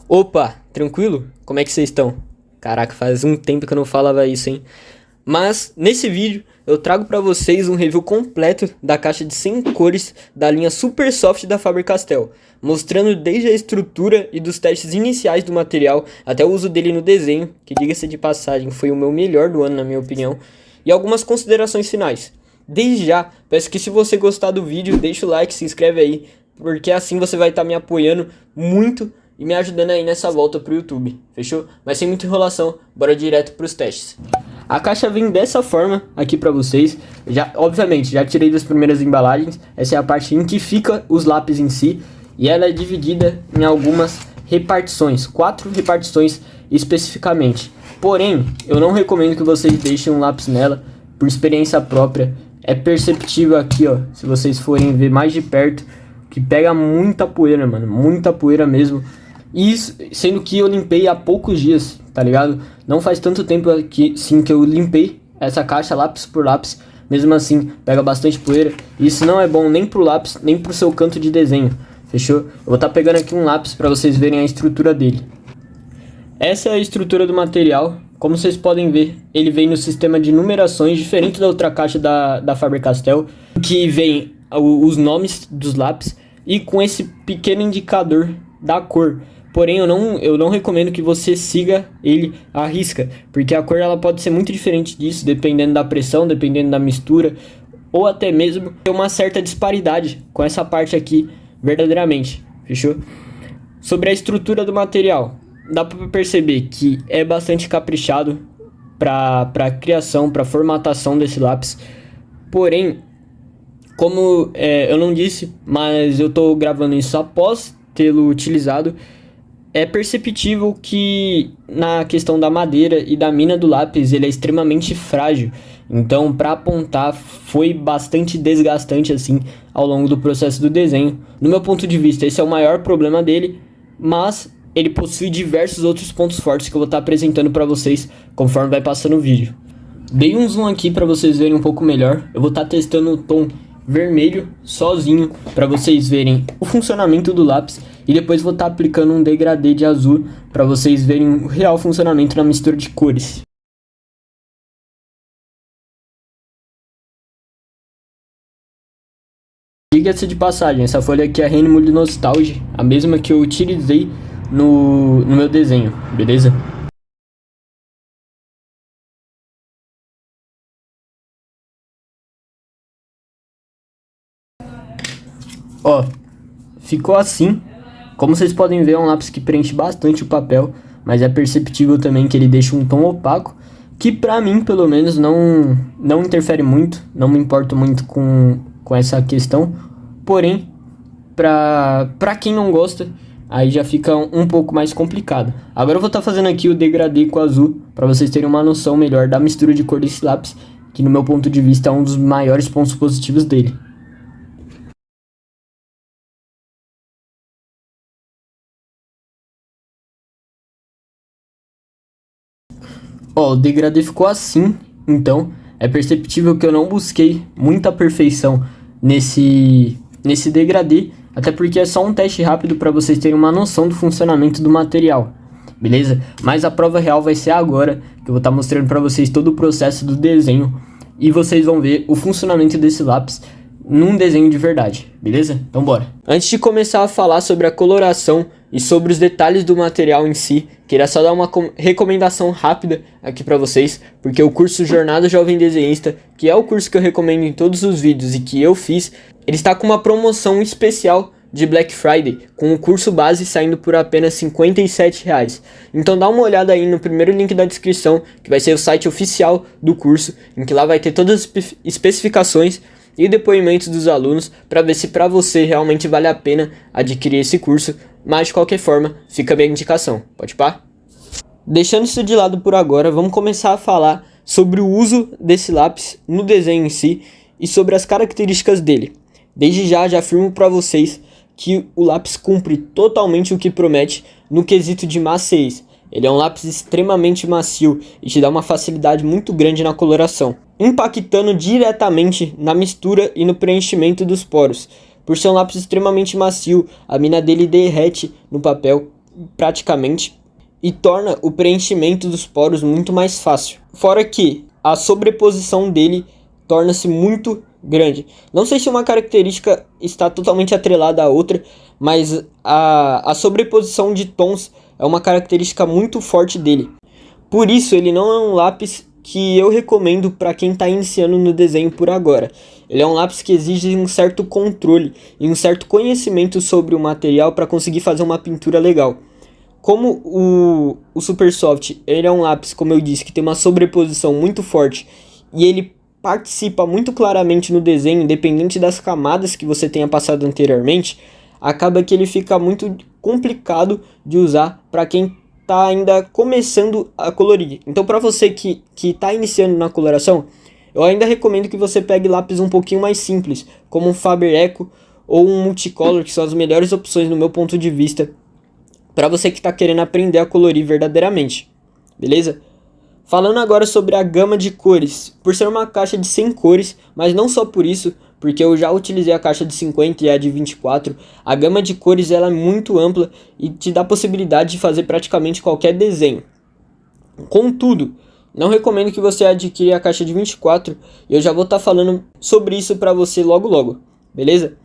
Opa, tranquilo? Como é que vocês estão? Caraca, faz um tempo que eu não falava isso, hein? Mas nesse vídeo eu trago pra vocês um review completo da caixa de 100 cores da linha Super Soft da Faber-Castell, mostrando desde a estrutura e dos testes iniciais do material até o uso dele no desenho, que diga-se de passagem foi o meu melhor do ano na minha opinião, e algumas considerações finais. Desde já, peço que se você gostar do vídeo, deixa o like, se inscreve aí, porque assim você vai estar me apoiando muito e me ajudando aí nessa volta pro YouTube, fechou? Mas sem muita enrolação, bora direto pros testes. A caixa vem dessa forma aqui pra vocês, obviamente já tirei das primeiras embalagens, essa é a parte em que fica os lápis em si, e ela é dividida em algumas repartições, 4 repartições especificamente. Porém, eu não recomendo que vocês deixem um lápis nela, por experiência própria, é perceptível aqui, ó, se vocês forem ver mais de perto, que pega muita poeira, mano, muita poeira mesmo. Isso, sendo que eu limpei há poucos dias, tá ligado? Não faz tanto tempo que, sim, que eu limpei essa caixa lápis por lápis. Mesmo assim, pega bastante poeira. E isso não é bom nem pro lápis, nem pro seu canto de desenho. Fechou? Eu vou estar pegando aqui um lápis para vocês verem a estrutura dele. Essa é a estrutura do material. Como vocês podem ver, ele vem no sistema de numerações, diferente da outra caixa da Faber-Castell, que vem os nomes dos lápis e com esse pequeno indicador da cor. Porém, eu não recomendo que você siga ele à risca, porque a cor ela pode ser muito diferente disso, dependendo da pressão, dependendo da mistura, ou até mesmo ter uma certa disparidade com essa parte aqui, verdadeiramente, fechou? Sobre a estrutura do material, dá para perceber que é bastante caprichado para a criação, para a formatação desse lápis, porém, como eu não disse, mas eu estou gravando isso após tê-lo utilizado, é perceptível que na questão da madeira e da mina do lápis ele é extremamente frágil. Então, para apontar foi bastante desgastante assim ao longo do processo do desenho. No meu ponto de vista, esse é o maior problema dele, mas ele possui diversos outros pontos fortes que eu vou estar apresentando para vocês conforme vai passando o vídeo. Dei um zoom aqui para vocês verem um pouco melhor. Eu vou estar testando o tom vermelho sozinho para vocês verem o funcionamento do lápis e depois vou estar aplicando um degradê de azul para vocês verem o real funcionamento na mistura de cores. Diga-se de passagem, essa folha aqui é a Renimule Nostalgia, a mesma que eu utilizei no meu desenho, beleza? Ó, ficou assim. Como vocês podem ver, é um lápis que preenche bastante o papel, mas é perceptível também que ele deixa um tom opaco, que pra mim, pelo menos, não interfere muito, não me importo muito com essa questão. Porém, pra quem não gosta, aí já fica um pouco mais complicado. Agora eu vou estar fazendo aqui o degradê com azul, pra vocês terem uma noção melhor da mistura de cor desse lápis, que no meu ponto de vista é um dos maiores pontos positivos dele. Ó, o degradê ficou assim, então é perceptível que eu não busquei muita perfeição nesse degradê, até porque é só um teste rápido para vocês terem uma noção do funcionamento do material, beleza? Mas a prova real vai ser agora, que eu vou estar mostrando para vocês todo o processo do desenho e vocês vão ver o funcionamento desse lápis num desenho de verdade, beleza? Então bora! Antes de começar a falar sobre a coloração e sobre os detalhes do material em si, queria só dar uma recomendação rápida aqui pra vocês, porque o curso Jornada Jovem Desenhista, que é o curso que eu recomendo em todos os vídeos e que eu fiz, ele está com uma promoção especial de Black Friday, com o curso base saindo por apenas R$ 57,00. Então dá uma olhada aí no primeiro link da descrição, que vai ser o site oficial do curso, em que lá vai ter todas as especificações e depoimentos dos alunos para ver se para você realmente vale a pena adquirir esse curso, mas de qualquer forma, fica a minha indicação, pode pá? Deixando isso de lado por agora, vamos começar a falar sobre o uso desse lápis no desenho em si e sobre as características dele. Desde já afirmo para vocês que o lápis cumpre totalmente o que promete no quesito de maciez. Ele é um lápis extremamente macio e te dá uma facilidade muito grande na coloração, impactando diretamente na mistura e no preenchimento dos poros. Por ser um lápis extremamente macio, a mina dele derrete no papel praticamente e torna o preenchimento dos poros muito mais fácil. Fora que a sobreposição dele torna-se muito grande. Não sei se uma característica está totalmente atrelada à outra, mas a sobreposição de tons é uma característica muito forte dele. Por isso, ele não é um lápis que eu recomendo para quem está iniciando no desenho por agora. Ele é um lápis que exige um certo controle e um certo conhecimento sobre o material para conseguir fazer uma pintura legal. Como o Super Soft, ele é um lápis, como eu disse, que tem uma sobreposição muito forte e ele participa muito claramente no desenho, independente das camadas que você tenha passado anteriormente, acaba que ele fica muito complicado de usar para quem está ainda começando a colorir. Então, para você que está iniciando na coloração, eu ainda recomendo que você pegue lápis um pouquinho mais simples, como um Faber-Eco ou um Multicolor, que são as melhores opções no meu ponto de vista, para você que está querendo aprender a colorir verdadeiramente, beleza? Falando agora sobre a gama de cores, por ser uma caixa de 100 cores, mas não só por isso, porque eu já utilizei a caixa de 50 e a de 24, a gama de cores ela é muito ampla e te dá a possibilidade de fazer praticamente qualquer desenho. Contudo, não recomendo que você adquira a caixa de 24 e eu já vou estar falando sobre isso para você logo logo, beleza?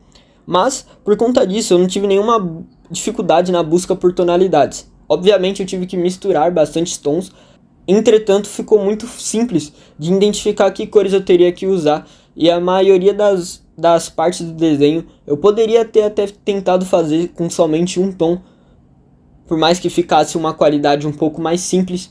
Mas, por conta disso, eu não tive nenhuma dificuldade na busca por tonalidades. Obviamente eu tive que misturar bastante tons, entretanto ficou muito simples de identificar que cores eu teria que usar e a maioria das partes do desenho eu poderia ter até tentado fazer com somente um tom, por mais que ficasse uma qualidade um pouco mais simples.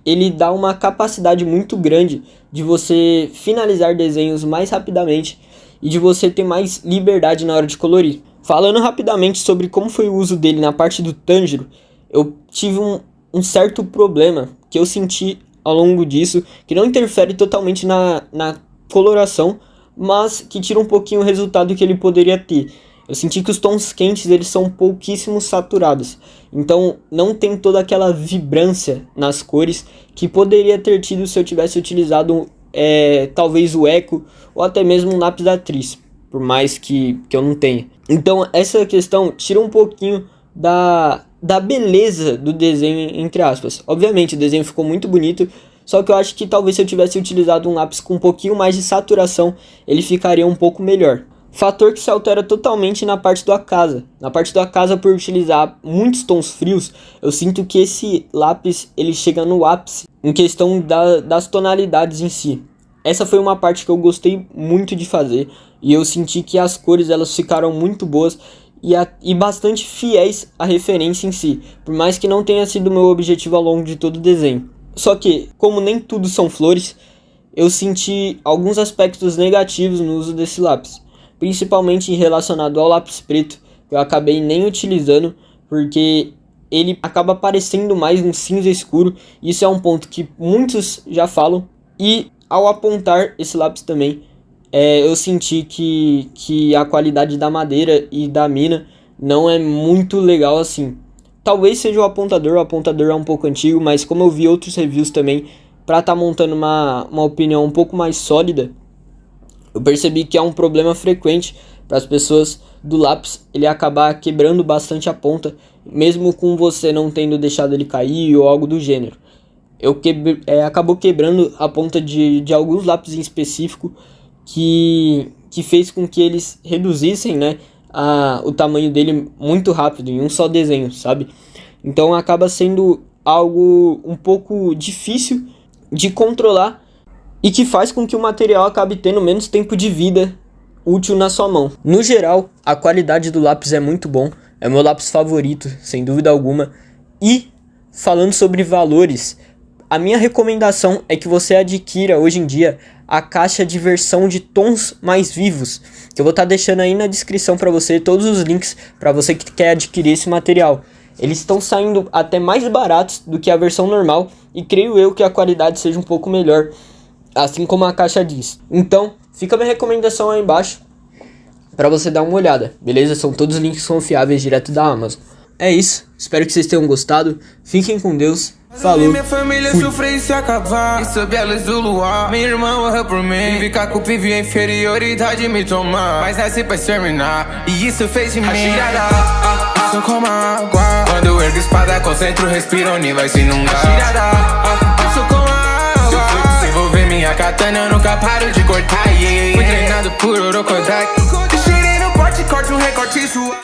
Ele dá uma capacidade muito grande de você finalizar desenhos mais rapidamente e de você ter mais liberdade na hora de colorir. Falando rapidamente sobre como foi o uso dele na parte do Tanjiro, eu tive um certo problema que eu senti ao longo disso, que não interfere totalmente na coloração, mas que tira um pouquinho o resultado que ele poderia ter. Eu senti que os tons quentes eles são pouquíssimo saturados, então não tem toda aquela vibrância nas cores que poderia ter tido se eu tivesse utilizado talvez o Eco ou até mesmo um lápis da atriz, por mais que eu não tenha. Então essa questão tira um pouquinho da beleza do desenho, entre aspas. Obviamente o desenho ficou muito bonito, só que eu acho que talvez se eu tivesse utilizado um lápis com um pouquinho mais de saturação, ele ficaria um pouco melhor. Fator que se altera totalmente na parte do Akasa. Na parte do Akasa, por utilizar muitos tons frios, eu sinto que esse lápis ele chega no ápice em questão das tonalidades em si. Essa foi uma parte que eu gostei muito de fazer e eu senti que as cores elas ficaram muito boas e bastante fiéis à referência em si, por mais que não tenha sido meu objetivo ao longo de todo o desenho. Só que, como nem tudo são flores, eu senti alguns aspectos negativos no uso desse lápis, principalmente relacionado ao lápis preto, que eu acabei nem utilizando, porque ele acaba parecendo mais um cinza escuro. Isso é um ponto que muitos já falam, e ao apontar esse lápis também, eu senti que a qualidade da madeira e da mina não é muito legal assim. Talvez seja o apontador é um pouco antigo, mas como eu vi outros reviews também, para estar montando uma opinião um pouco mais sólida, eu percebi que é um problema frequente para as pessoas do lápis ele acabar quebrando bastante a ponta, mesmo com você não tendo deixado ele cair ou algo do gênero. Acabou quebrando a ponta de alguns lápis em específico, que fez com que eles reduzissem, né, o tamanho dele muito rápido em um só desenho, sabe? Então acaba sendo algo um pouco difícil de controlar e que faz com que o material acabe tendo menos tempo de vida útil na sua mão. No geral, a qualidade do lápis é muito bom, é o meu lápis favorito, sem dúvida alguma. E falando sobre valores, a minha recomendação é que você adquira hoje em dia a caixa de versão de tons mais vivos, que eu vou estar deixando aí na descrição para você todos os links para você que quer adquirir esse material. Eles estão saindo até mais baratos do que a versão normal e creio eu que a qualidade seja um pouco melhor, assim como a caixa diz. Então, fica a minha recomendação aí embaixo para você dar uma olhada, beleza? São todos links confiáveis direto da Amazon. é isso. Espero que vocês tenham gostado. Fiquem com Deus. Falou. Minha família sofreu e se acabar. E sob a luz do luar, minha irmã morreu por mim. E ficar com o pive a inferioridade me tomar. Mas nasci pra exterminar, e isso fez de mim sou como água. Quando eu ergo espada, concentro, respiro, nem vai se inundar. Sou como água. Se envolver minha katana, eu nunca paro de cortar. Fui treinado por Orokodak. Tirei no pote, corte um recorte suave.